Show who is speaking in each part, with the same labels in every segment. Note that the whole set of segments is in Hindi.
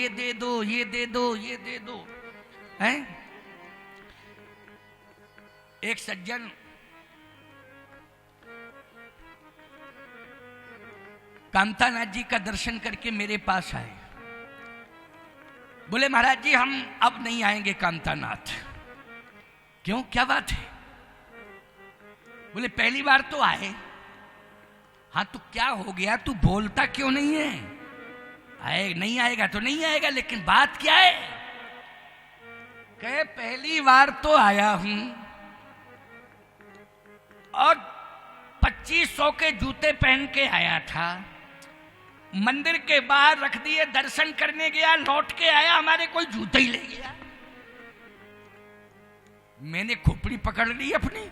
Speaker 1: ये दे दो, ये दे दो, ये दे दो, हैं? एक सज्जन कामतानाथ जी का दर्शन करके मेरे पास आए। बोले महाराज जी हम अब नहीं आएंगे कामतानाथ। क्यों, क्या बात है? बोले पहली बार तो आए। हाँ तो क्या हो गया, तू बोलता क्यों नहीं है? आए नहीं आएगा तो नहीं आएगा, लेकिन बात क्या है? कहे पहली बार तो आया हूं और 2500 के जूते पहन के आया था, मंदिर के बाहर रख दिए, दर्शन करने गया, लौट के आया, हमारे कोई जूते ही ले गया। मैंने खोपड़ी पकड़ ली अपनी।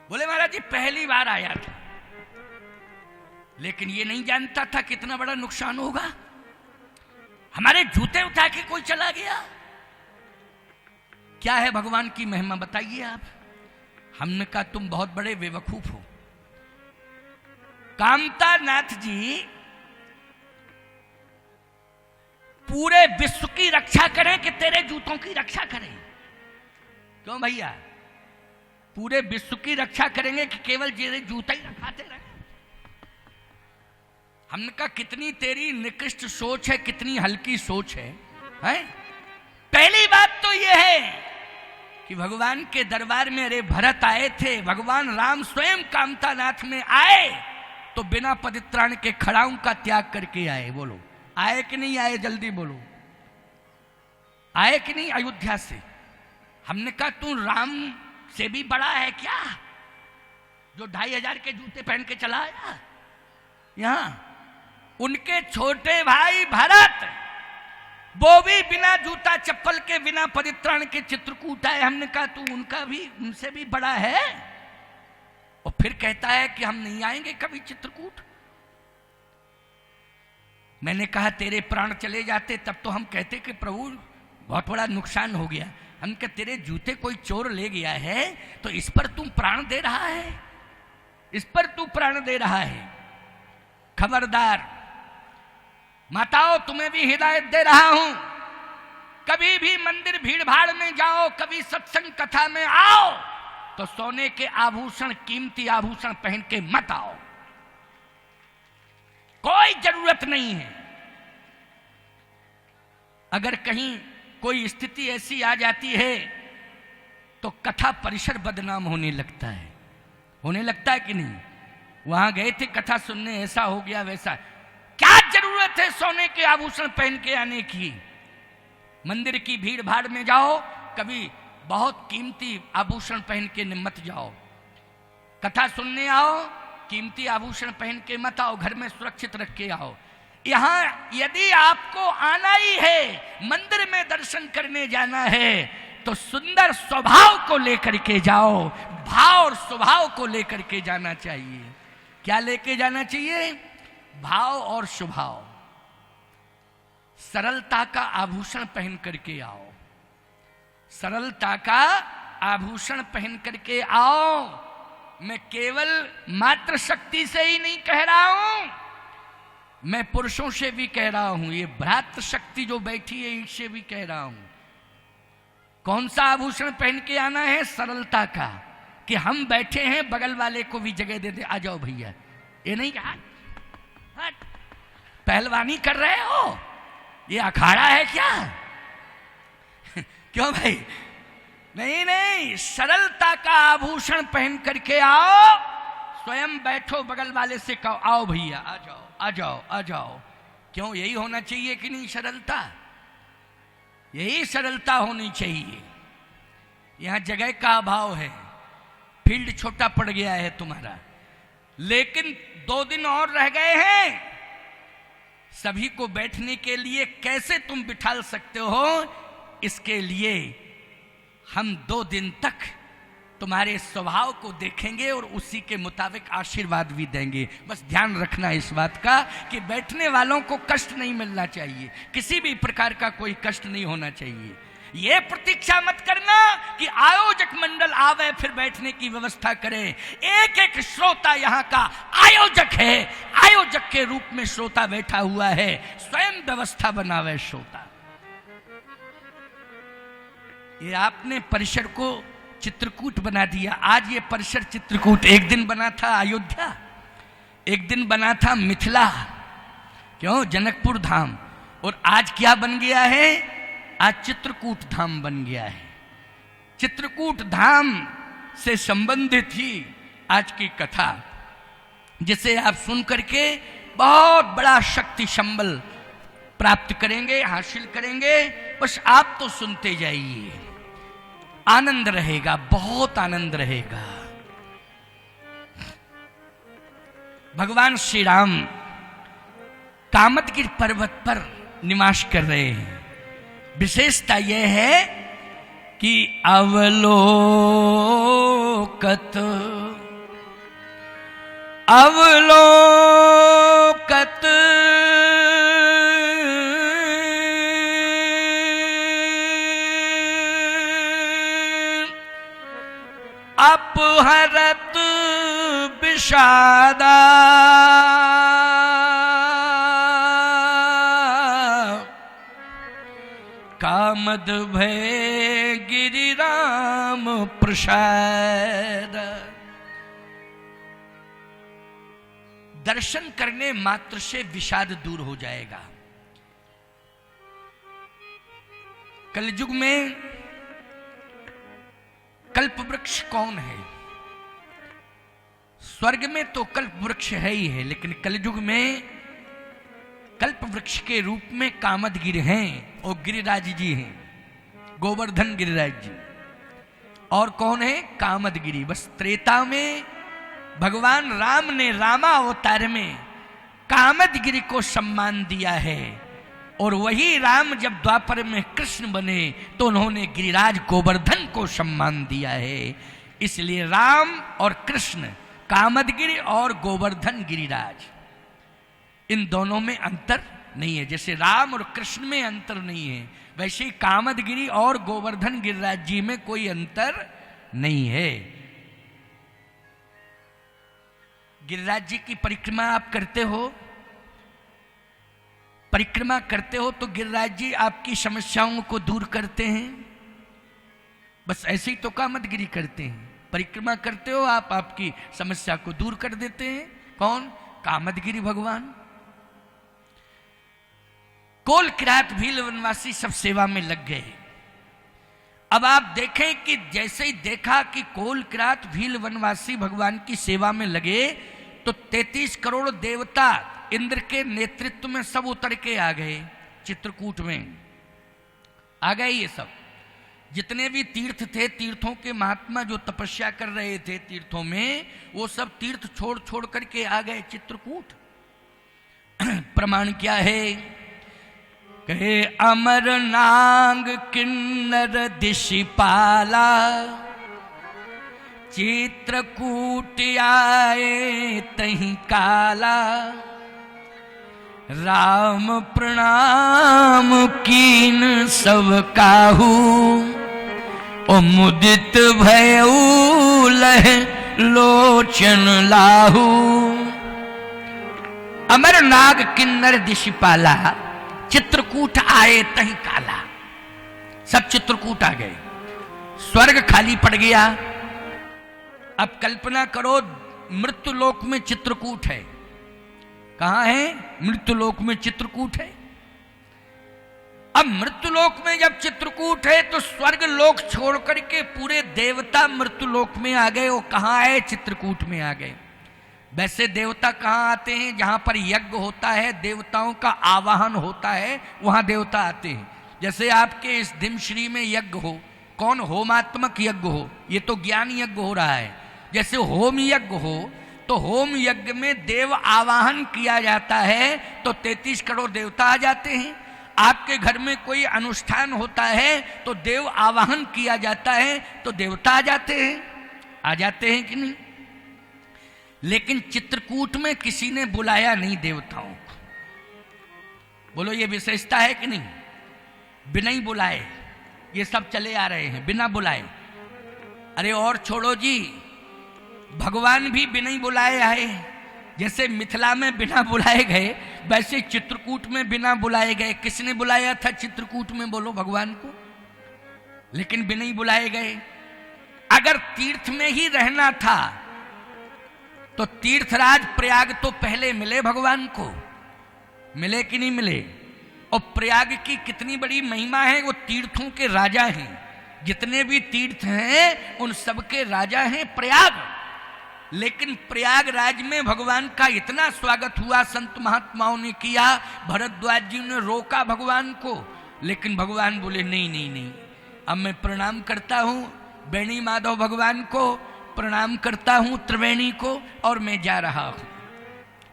Speaker 1: बोले महाराज जी पहली बार आया था, लेकिन ये नहीं जानता था कितना बड़ा नुकसान होगा। हमारे जूते उठा के कोई चला गया। क्या है भगवान की महिमा बताइए आप। हमने कहा तुम बहुत बड़े बेवकूफ हो। कामतानाथ जी पूरे विश्व की रक्षा करें कि तेरे जूतों की रक्षा करें? क्यों भैया, पूरे विश्व की रक्षा करेंगे कि केवल तेरे जूते ही रखाते रहे? हमने कहा कितनी तेरी निकृष्ट सोच है, कितनी हल्की सोच है, हैं? पहली बात तो यह है कि भगवान के दरबार में अरे भरत आए थे, भगवान राम स्वयं कामतानाथ में आए तो बिना परित्राण के खड़ाऊं का त्याग करके आए। बोलो आए कि नहीं आए, जल्दी बोलो, आए कि नहीं अयोध्या से? हमने कहा तू राम से भी बड़ा है क्या, जो 2500 के जूते पहन के चला आया यहां? उनके छोटे भाई भरत, वो भी बिना जूता चप्पल के, बिना परित्राण के चित्रकूट आए। हमने कहा तू उनका भी, उनसे भी बड़ा है, और फिर कहता है कि हम नहीं आएंगे कभी चित्रकूट। मैंने कहा तेरे प्राण चले जाते तब तो हम कहते कि प्रभु बहुत बड़ा नुकसान हो गया। हम कहा तेरे जूते कोई चोर ले गया है तो इस पर तू प्राण दे रहा है, इस पर तू प्राण दे रहा है। खबरदार माताओं, तुम्हें भी हिदायत दे रहा हूं, कभी भी मंदिर भीड़ भाड़ में जाओ, कभी सत्संग कथा में आओ तो सोने के आभूषण, कीमती आभूषण पहन के मत आओ, कोई जरूरत नहीं है। अगर कहीं कोई स्थिति ऐसी आ जाती है तो कथा परिसर बदनाम होने लगता है, होने लगता है कि नहीं? वहां गए थे कथा सुनने, ऐसा हो गया वैसा। क्या जरूरत है सोने के आभूषण पहन के आने की? मंदिर की भीड़ भाड़ में जाओ, कभी बहुत कीमती आभूषण पहन के मत जाओ। कथा सुनने आओ, कीमती आभूषण पहन के मत आओ, घर में सुरक्षित रख के आओ। यहां यदि आपको आना ही है, मंदिर में दर्शन करने जाना है, तो सुंदर स्वभाव को लेकर के जाओ, भाव और स्वभाव को लेकर के जाना चाहिए। क्या लेके जाना चाहिए? भाव और स्वभाव। सरलता का आभूषण पहन करके आओ, सरलता का आभूषण पहन करके आओ। मैं केवल मात्र शक्ति से ही नहीं कह रहा हूं, मैं पुरुषों से भी कह रहा हूं, ये भ्रात शक्ति जो बैठी है इससे भी कह रहा हूं। कौन सा आभूषण पहन के आना है? सरलता का, कि हम बैठे हैं, बगल वाले को भी जगह दे दे, आ जाओ भैया। ये नहीं कहा पहलवानी कर रहे हो, ये अखाड़ा है क्या? क्यों भाई? नहीं नहीं, सरलता का आभूषण पहन करके आओ, स्वयं बैठो, बगल वाले से कहो आओ भैया, आ जाओ आ जाओ आ जाओ। क्यों? यही होना चाहिए कि नहीं? सरलता, यही सरलता होनी चाहिए। यहां जगह का अभाव है, फील्ड छोटा पड़ गया है तुम्हारा, लेकिन 2 दिन और रह गए हैं। सभी को बैठने के लिए कैसे तुम बिठा सकते हो, इसके लिए हम 2 दिन तक तुम्हारे स्वभाव को देखेंगे और उसी के मुताबिक आशीर्वाद भी देंगे। बस ध्यान रखना इस बात का कि बैठने वालों को कष्ट नहीं मिलना चाहिए, किसी भी प्रकार का कोई कष्ट नहीं होना चाहिए। ये प्रतीक्षा मत करना कि आयोजक मंडल आवे फिर बैठने की व्यवस्था करे। एक एक श्रोता यहाँ का आयोजक है, आयोजक के रूप में श्रोता बैठा हुआ है, स्वयं व्यवस्था बनावे श्रोता। ये आपने परिसर को चित्रकूट बना दिया। आज ये परिसर चित्रकूट, एक दिन बना था अयोध्या, एक दिन बना था मिथिला, क्यों, जनकपुर धाम, और आज क्या बन गया है, आज चित्रकूट धाम बन गया है। चित्रकूट धाम से संबंधित ही आज की कथा, जिसे आप सुन करके बहुत बड़ा शक्ति संबल प्राप्त करेंगे, हासिल करेंगे। बस आप तो सुनते जाइए, आनंद रहेगा, बहुत आनंद रहेगा। भगवान श्री राम कामदगिरि पर्वत पर निवास कर रहे हैं। विशेषता यह है कि अवलोकत अवलोकत अपहरत विषादा कामद भय गिरिराम प्रसाद। दर्शन करने मात्र से विषाद दूर हो जाएगा। कलयुग में कल्प वृक्ष कौन है? स्वर्ग में तो कल्प वृक्ष है ही है, लेकिन कलयुग में कल्प वृक्ष के रूप में कामदगिरि हैं और गिरिराज जी हैं, गोवर्धन गिरिराज जी। और कौन है? कामदगिरि। बस त्रेता में भगवान राम ने रामावतार में कामदगिरि को सम्मान दिया है, और वही राम जब द्वापर में कृष्ण बने तो उन्होंने गिरिराज गोवर्धन को सम्मान दिया है। इसलिए राम और कृष्ण, कामदगिरि और गोवर्धन गिरिराज, इन दोनों में अंतर नहीं है। जैसे राम और कृष्ण में अंतर नहीं है, वैसे ही कामदगिरि और गोवर्धन गिरिराज जी में कोई अंतर नहीं है। गिरिराज जी की परिक्रमा आप करते हो, परिक्रमा करते हो तो गिरिराज जी आपकी समस्याओं को दूर करते हैं। बस ऐसे ही तो कामदगिरि करते हैं, परिक्रमा करते हो आप, आपकी समस्या को दूर कर देते हैं। कौन? कामदगिरि भगवान। कोल किरात भील वनवासी सब सेवा में लग गए। अब आप देखें कि जैसे ही देखा कि कोल किरात भील वनवासी भगवान की सेवा में लगे तो 33 करोड़ देवता इंद्र के नेतृत्व में सब उतर के आ गए। चित्रकूट में आ गए ये सब, जितने भी तीर्थ थे, तीर्थों के महात्मा जो तपस्या कर रहे थे तीर्थों में, वो सब तीर्थ छोड़ छोड़ करके आ गए चित्रकूट। प्रमाण क्या है? कहे अमर नाग किन्नर दिशिपाला चित्रकूट आए तहीं काला राम प्रणाम कीन सब काहू ओ मुदित भयऊ लह लोचन लाहू। अमर नाग किन्नर दिशिपाला चित्रकूट आए तहीं काला। सब चित्रकूट आ गए, स्वर्ग खाली पड़ गया। अब कल्पना करो, मृत्युलोक में चित्रकूट है। कहां है? मृत्युलोक में चित्रकूट है। अब मृत्युलोक में जब चित्रकूट है तो स्वर्ग लोक छोड़ करके पूरे देवता मृत्युलोक में आ गए। वो कहां आए? चित्रकूट में आ गए। वैसे देवता कहां आते हैं? जहां पर यज्ञ होता है, देवताओं का आवाहन होता है, वहां देवता आते हैं। जैसे आपके इस दिमश्री में यज्ञ हो, कौन? होमात्मक यज्ञ हो, ये तो ज्ञान यज्ञ हो रहा है। जैसे होम यज्ञ हो तो होम यज्ञ में देव आवाहन किया जाता है तो 33 करोड़ देवता आ जाते हैं। आपके घर में कोई अनुष्ठान होता है तो देव आवाहन किया जाता है तो देवता आ जाते हैं। आ जाते हैं कि नहीं? लेकिन चित्रकूट में किसी ने बुलाया नहीं देवताओं को। बोलो ये विशेषता है कि नहीं? बिना ही बुलाए, ये सब चले आ रहे हैं बिना बुलाए। अरे और छोड़ो जी, भगवान भी बिना ही बुलाए आए। जैसे मिथिला में बिना बुलाए गए, वैसे चित्रकूट में बिना बुलाए गए। किसने बुलाया था चित्रकूट में, बोलो भगवान को? लेकिन बिना ही बुलाए गए। अगर तीर्थ में ही रहना था तो तीर्थराज प्रयाग तो पहले मिले भगवान को, मिले कि नहीं मिले? और प्रयाग की कितनी बड़ी महिमा है, वो तीर्थों के राजा हैं। जितने भी तीर्थ हैं उन सबके राजा हैं प्रयाग। लेकिन प्रयागराज में भगवान का इतना स्वागत हुआ, संत महात्माओं ने किया, भरद्वाज जी ने रोका भगवान को, लेकिन भगवान बोले नहीं नहीं नहीं, अब मैं प्रणाम करता हूं बेणी माधव भगवान को, प्रणाम करता हूं त्रिवेणी को, और मैं जा रहा हूं।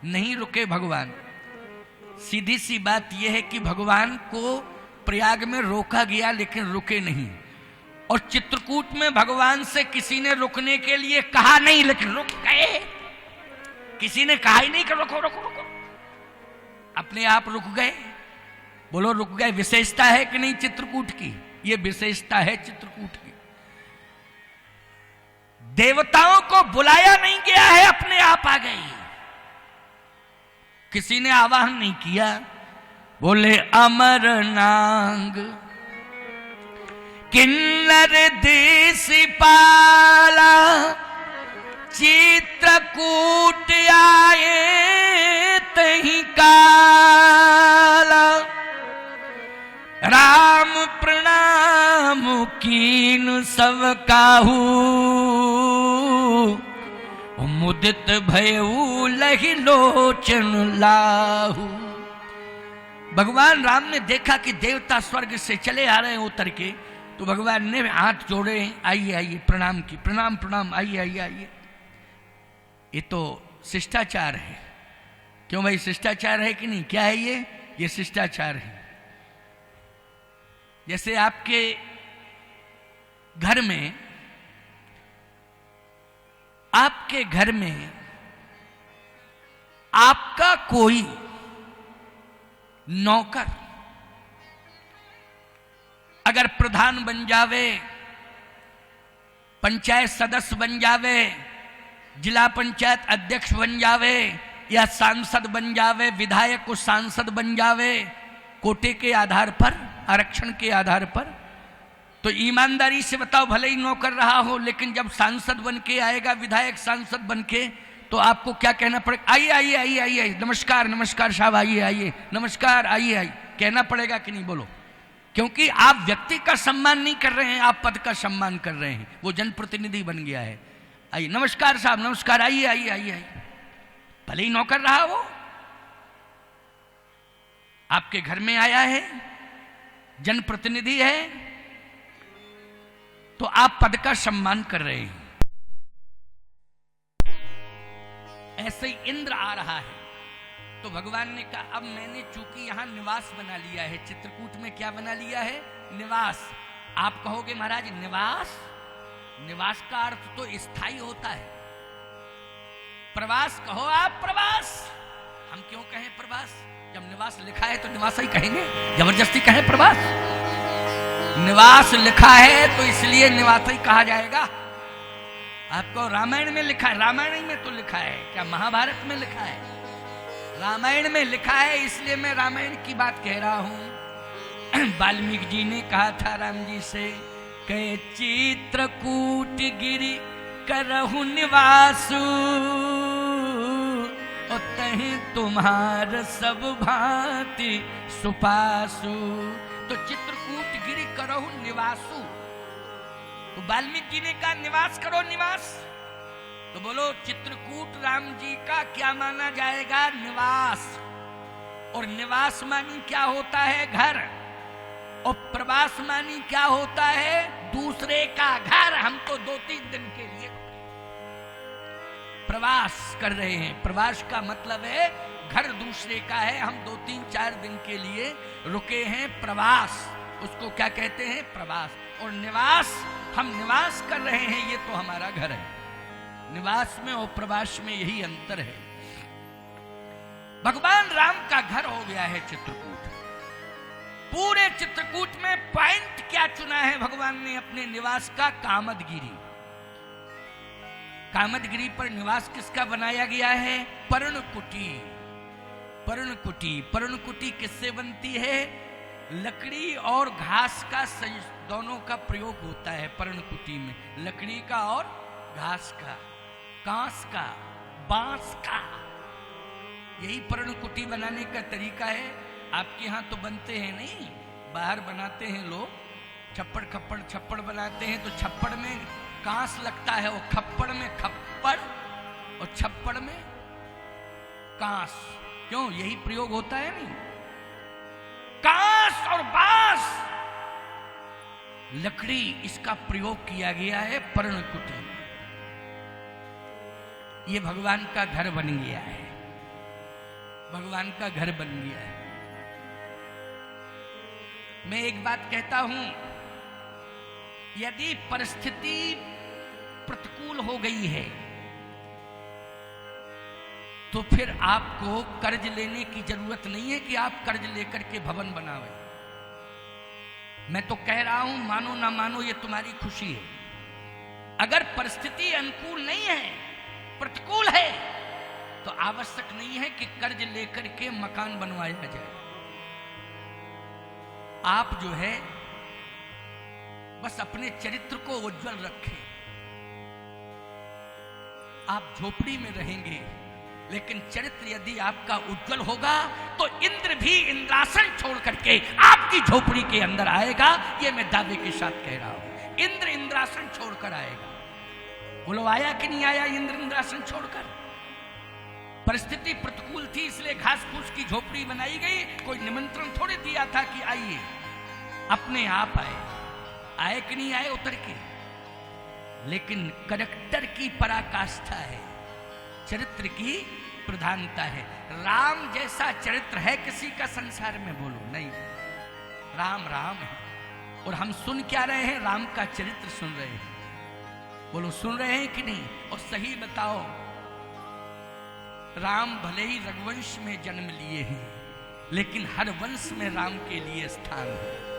Speaker 1: नहीं रुके भगवान। सीधी सी बात यह है कि भगवान को प्रयाग में रोका गया लेकिन रुके नहीं। और चित्रकूट में भगवान से किसी ने रुकने के लिए कहा नहीं, लेकिन रुक गए। किसी ने कहा ही नहीं कि रुको रुको रुको, अपने आप रुक गए। बोलो रुक गए। विशेषता है कि नहीं चित्रकूट की? ये विशेषता है चित्रकूट की। देवताओं को बुलाया नहीं गया है, अपने आप आ गई। किसी ने आवाहन नहीं किया। बोले अमरनांग किन्नर देश पाला, चित्रकूट आए तहीं काला, राम प्रणाम कीन सब काहू, मुदित भयऊ लहि लोचन लाहू। भगवान राम ने देखा कि देवता स्वर्ग से चले आ रहे हैं उतर के, तो भगवान ने हाथ जोड़े, आइए आइए, प्रणाम की, प्रणाम प्रणाम, आइए आइए आइए। ये तो शिष्टाचार है। क्यों भाई, शिष्टाचार है कि नहीं? क्या है ये शिष्टाचार है। जैसे आपके घर में आपका कोई नौकर अगर प्रधान बन जावे, पंचायत सदस्य बन जावे, जिला पंचायत अध्यक्ष बन जावे, या सांसद बन जावे, विधायक को सांसद बन जावे, कोटे के आधार पर, आरक्षण के आधार पर, तो ईमानदारी से बताओ, भले ही नौकर रहा हो, लेकिन जब सांसद बन के आएगा, विधायक सांसद बन के, तो आपको क्या कहना पड़ेगा? आइए आइए आइए आइए, नमस्कार नमस्कार साहब, आइए आइए, नमस्कार, आइए आइए, कहना पड़ेगा कि नहीं? बोलो। क्योंकि आप व्यक्ति का सम्मान नहीं कर रहे हैं, आप पद का सम्मान कर रहे हैं। वो जनप्रतिनिधि बन गया है। आइए, नमस्कार साहब, नमस्कार, आइए आइए आइए आइए। भले ही नौकर रहा वो, आपके घर में आया है, जनप्रतिनिधि है, तो आप पद का सम्मान कर रहे हैं। ऐसे ही इंद्र आ रहा है, तो भगवान ने कहा अब मैंने चूंकि यहां निवास बना लिया है, चित्रकूट में क्या बना लिया है? निवास। आप कहोगे महाराज निवास, निवास का अर्थ तो स्थायी होता है। प्रवास कहो आप, प्रवास। हम क्यों कहें प्रवास? जब निवास लिखा है तो निवास ही कहेंगे, जबरदस्ती कहें प्रवास? निवास लिखा है तो इसलिए निवास ही कहा जाएगा। आपको रामायण में लिखा है, रामायण में तो लिखा है, क्या महाभारत में लिखा है? रामायण में लिखा है, इसलिए मैं रामायण की बात कह रहा हूं। वाल्मीकि जी ने कहा था राम जी से, कहे चित्रकूट गिरि करहु निवासु, और तहीं तुम्हार सब भांति सुपासु। तो चित्रकूट गिरि करहु निवासु, तो वाल्मीकि जी ने कहा निवास करो, निवास। तो बोलो चित्रकूट राम जी का क्या माना जाएगा? निवास। और निवास मानी क्या होता है? घर। और प्रवास मानी क्या होता है? दूसरे का घर। हम तो 2-3 दिन के लिए प्रवास कर रहे हैं। प्रवास का मतलब है घर दूसरे का है, हम 2-3-4 दिन के लिए रुके हैं, प्रवास। उसको क्या कहते हैं? प्रवास। और निवास, हम निवास कर रहे हैं, ये तो हमारा घर है। निवास में और प्रवास में यही अंतर है। भगवान राम का घर हो गया है चित्रकूट। पूरे चित्रकूट में पॉइंट क्या चुना है भगवान ने अपने निवास का? कामदगिरी। कामदगिरी पर निवास किसका बनाया गया है? पर्णकुटी। पर्णकुटी, पर्णकुटी किससे बनती है? लकड़ी और घास का दोनों का प्रयोग होता है पर्णकुटी में, लकड़ी का और घास का, कांस का, बांस का। यही पर्णकुटी बनाने का तरीका है। आपके यहाँ तो बनते हैं नहीं, बाहर बनाते हैं लोग, छप्पड़ खप्पड़ छप्पड़ बनाते हैं, तो छप्पड़ में कांस लगता है, वो खप्पड़ में खप्पड़ और छप्पड़ में कांस। क्यों? यही प्रयोग होता है नहीं, कांस और बांस, लकड़ी, इसका प्रयोग किया गया है पर्णकुटी। ये भगवान का घर बन गया है, भगवान का घर बन गया है। मैं एक बात कहता हूं, यदि परिस्थिति प्रतिकूल हो गई है तो फिर आपको कर्ज लेने की जरूरत नहीं है कि आप कर्ज लेकर के भवन बनावे। मैं तो कह रहा हूं, मानो ना मानो ये तुम्हारी खुशी है। अगर परिस्थिति अनुकूल नहीं है, प्रतिकूल है, तो आवश्यक नहीं है कि कर्ज लेकर के मकान बनवाया जाए। आप जो है बस अपने चरित्र को उज्जवल रखें। आप झोपड़ी में रहेंगे, लेकिन चरित्र यदि आपका उज्जवल होगा तो इंद्र भी इंद्रासन छोड़ करके आपकी झोपड़ी के अंदर आएगा। ये मैं दावे के साथ कह रहा हूं, इंद्र इंद्रासन छोड़कर आएगा। बोलो, आया कि नहीं आया इंद्र इंद्रासन छोड़कर? परिस्थिति प्रतिकूल थी इसलिए घास फूस की झोपड़ी बनाई गई, कोई निमंत्रण थोड़ी दिया था कि आइए, अपने आप आए। आए कि नहीं आए उतर के? लेकिन करैक्टर की पराकाष्ठा है, चरित्र की प्रधानता है। राम जैसा चरित्र है किसी का संसार में? बोलो नहीं। राम राम है, और हम सुन क्या रहे हैं? राम का चरित्र सुन रहे हैं। बोलो, सुन रहे हैं कि नहीं? और सही बताओ, राम भले ही रघुवंश में जन्म लिए हैं, लेकिन हर वंश में राम के लिए स्थान है।